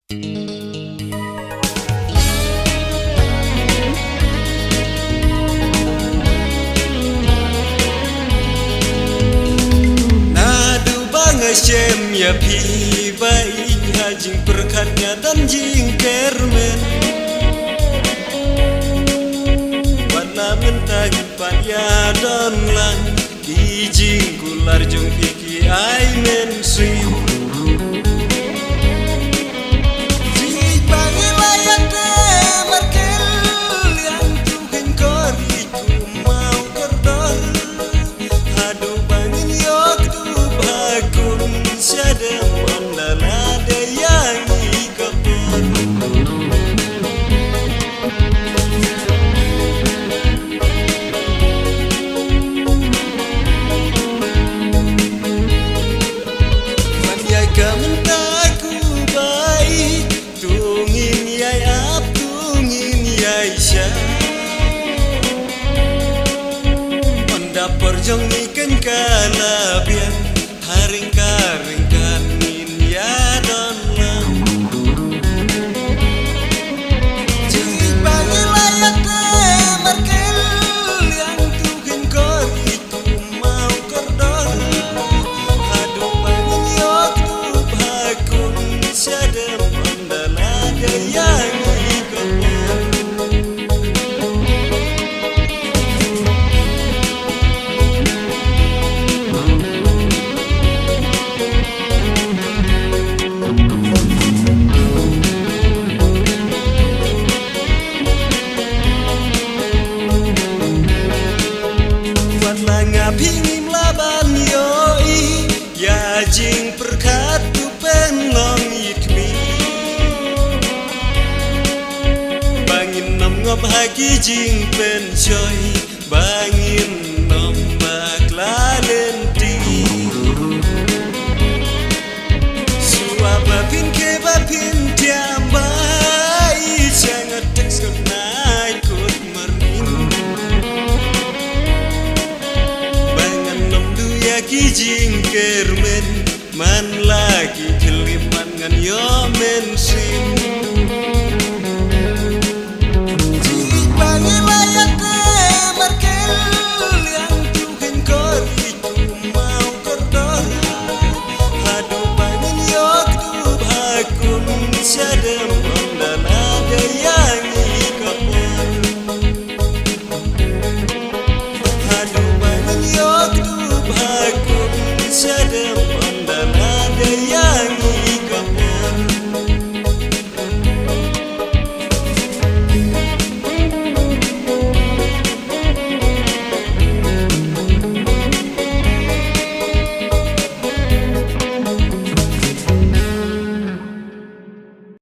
Cem ya pi baik hajing perkatnya dan jingkermen Wana mentagi panya don lang Kijing kular jong piki ai men swim Jing pangi layak de markel yang tuhin kori mau kerdor Hadu bangin yok du bagun Siada mandala ada yang ikapur Manyai kamentaku baik Tungin yai ap, tungin yai syah Mendapur jong ikan kalabian Haring-karing kanin ya don lang Jing bagi layak de markel yang tuhin kor itu mau kordon Hadu pangin yok tu bakun siada mandala ada yang ikapur Pingin laban yoi ya jing perkat tu pen long ikmi Bangin nom ngop haki jing pen coy Bangin nom bakla lenti Suwa bapin ke bapin tiambai Jangan teks kenai kut mermin Kijing kermen man lagi kelipan ngan yo men sim